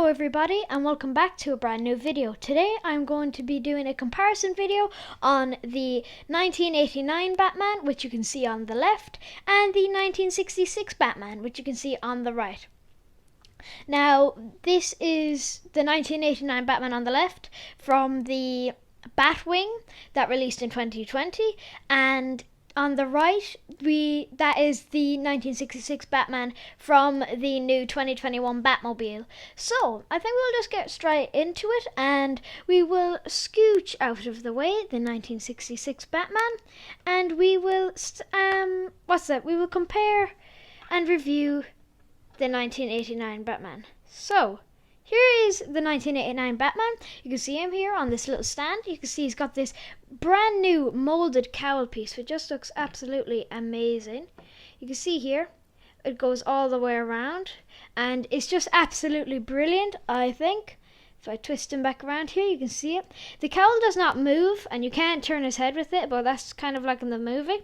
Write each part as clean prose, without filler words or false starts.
everybody, and welcome back to a brand new video. Today I'm going to be doing a comparison video on the 1989 Batman, which you can see on the left, and the 1966 Batman, which you can see on the right. Now, this is the 1989 Batman on the left from the Batwing that released in 2020, and on the right, that is the 1966 Batman from the new 2021 Batmobile. So, I think we'll just get straight into it, and we will scooch out of the way the 1966 Batman, and we will, we will compare and review the 1989 Batman. So, here is the 1989 Batman. You can see him here on this little stand. You can see he's got this brand new molded cowl piece, which just looks absolutely amazing. You can see here, it goes all the way around, and it's just absolutely brilliant, I think. If I twist him back around here, you can see it. The cowl does not move, and you can't turn his head with it, but that's kind of like in the movie.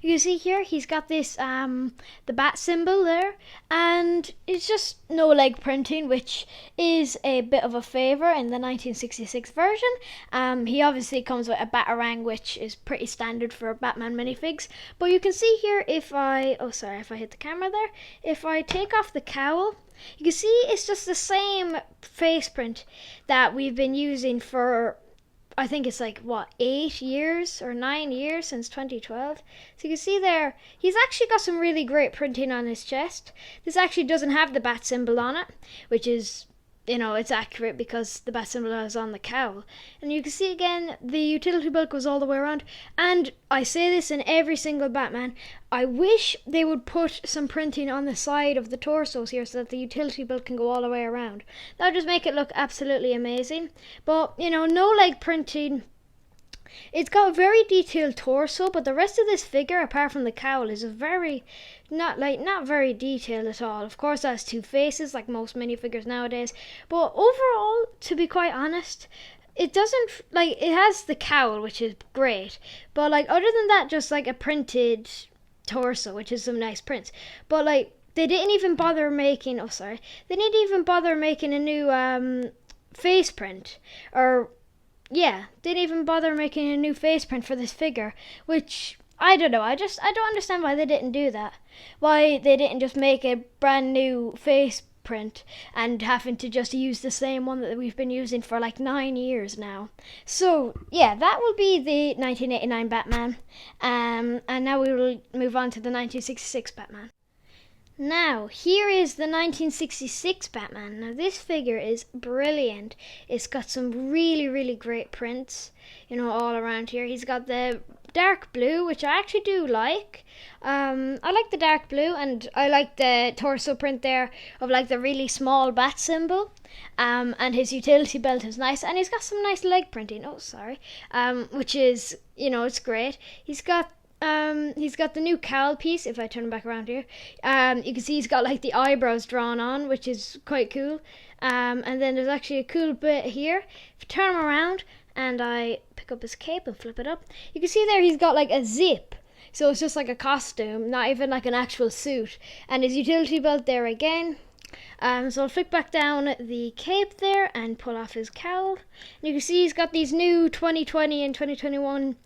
You can see here he's got this the bat symbol there, and it's just no leg printing, which is a bit of a favour in the 1966 version. He obviously comes with a Batarang, which is pretty standard for Batman minifigs. But you can see here, if I hit the camera there, if I take off the cowl, you can see it's just the same face print that we've been using for, I think it's like, 8 years or 9 years since 2012. So you can see there, he's actually got some really great printing on his chest. This actually doesn't have the bat symbol on it, which is, it's accurate because the bat symbol is on the cowl. And you can see again, the utility belt goes all the way around. And I say this in every single Batman, I wish they would put some printing on the side of the torsos here so that the utility belt can go all the way around. That would just make it look absolutely amazing. But, no leg printing. It's got a very detailed torso, but the rest of this figure, apart from the cowl, is not very detailed at all. Of course, it has two faces like most minifigures nowadays, but overall, to be quite honest, it doesn't, it has the cowl, which is great, but other than that, just a printed torso, which is some nice prints. But they didn't even bother making they didn't even bother making a new face print, or they didn't even bother making a new face print for this figure, which I don't know. I don't understand why they didn't do that. Why they didn't just make a brand new face print and having to just use the same one that we've been using for 9 years now. So that will be the 1989 Batman. And now we will move on to the 1966 Batman. Now, here is the 1966 Batman. Now, this figure is brilliant. It's got some really, really great prints, all around here. He's got the dark blue, which I actually do like. I like the dark blue, and I like the torso print there of the really small bat symbol. And his utility belt is nice, and he's got some nice leg printing. Which is, it's great. He's got the new cowl piece. If I turn him back around here, you can see he's got the eyebrows drawn on, which is quite cool. And then there's actually a cool bit here. If I turn him around and I pick up his cape and flip it up, you can see there he's got a zip. So it's just a costume, not even an actual suit. And his utility belt there again. So I'll flick back down the cape there and pull off his cowl. And you can see he's got these new 2020 and 2021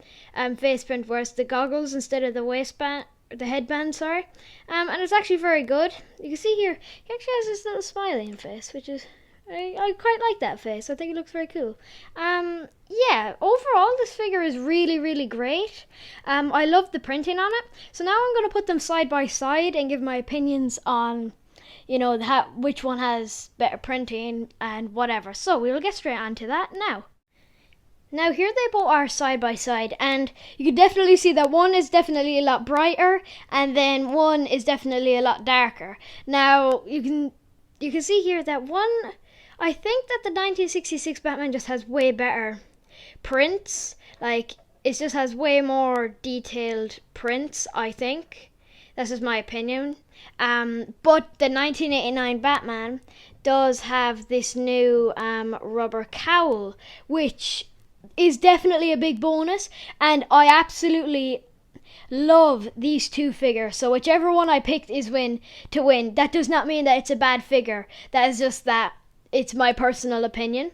face print, where it's the goggles instead of the headband, and it's actually very good. You can see here, he actually has this little smiling face, which is, I quite like that face. I think it looks very cool. Overall this figure is really, really great. I love the printing on it. So now I'm going to put them side by side and give my opinions on which one has better printing and whatever. So we will get straight on to that now. Now here they both are side by side, and you can definitely see that one is definitely a lot brighter, and then one is definitely a lot darker. Now you can see here that one, I think that the 1966 Batman just has way better prints. It just has way more detailed prints, I think. That's just my opinion. But the 1989 Batman does have this new rubber cowl, which is definitely a big bonus, and I absolutely love these two figures. So whichever one I picked is to win. That does not mean that it's a bad figure. That is just that it's my personal opinion.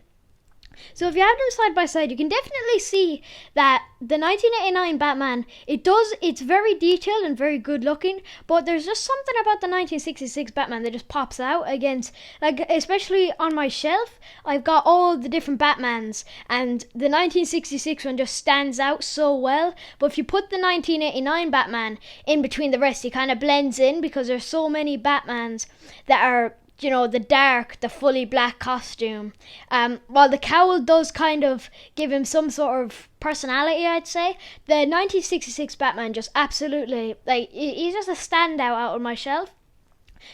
So if you have them side by side, you can definitely see that the 1989 Batman, it's very detailed and very good looking, but there's just something about the 1966 Batman that just pops out against, like, especially on my shelf, I've got all the different Batmans, and the 1966 one just stands out so well. But if you put the 1989 Batman in between the rest, he kind of blends in because there's so many Batmans that are, you know, the fully black costume. While the cowl does kind of give him some sort of personality, I'd say, the 1966 Batman just absolutely, like, he's just a standout out on my shelf.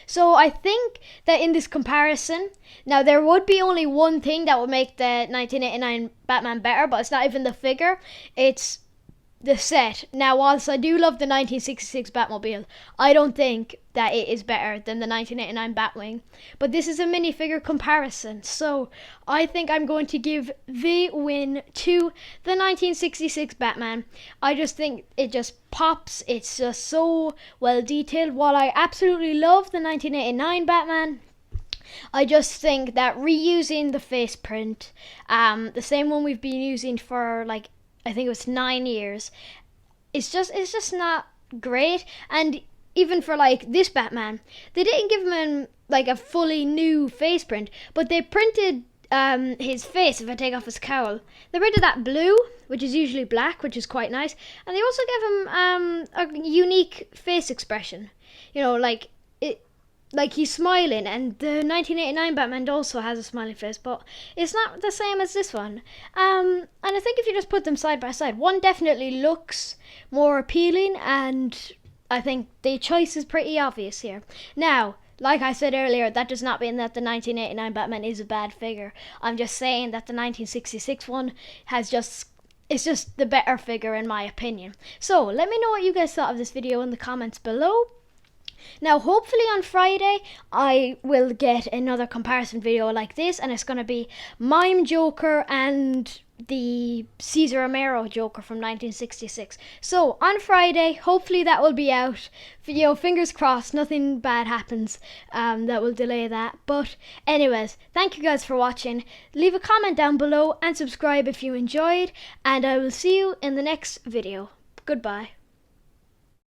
So I think that in this comparison, now there would be only one thing that would make the 1989 Batman better, but it's not even the figure, it's the set. Now, whilst I do love the 1966 Batmobile, I don't think that it is better than the 1989 Batwing. But this is a minifigure comparison, so I think I'm going to give the win to the 1966 Batman. I just think it just pops. It's just so well detailed. While I absolutely love the 1989 Batman, I just think that reusing the face print, the same one we've been using for, like, I think it was 9 years, it's just not great. And even for, like, this Batman, they didn't give him like a fully new face print, but they printed his face. If I take off his cowl, they printed that blue, which is usually black, which is quite nice, and they also gave him a unique face expression, you know, like he's smiling, and the 1989 Batman also has a smiling face, but it's not the same as this one. And I think if you just put them side by side, one definitely looks more appealing, and I think the choice is pretty obvious here. Now, like I said earlier, that does not mean that the 1989 Batman is a bad figure. I'm just saying that the 1966 one it's just the better figure in my opinion. So let me know what you guys thought of this video in the comments below. Now, hopefully on Friday, I will get another comparison video like this, and it's going to be Mime Joker and the Cesar Romero Joker from 1966. So, on Friday, hopefully that will be out. You know, fingers crossed, nothing bad happens that will delay that. But anyways, thank you guys for watching. Leave a comment down below and subscribe if you enjoyed, and I will see you in the next video. Goodbye.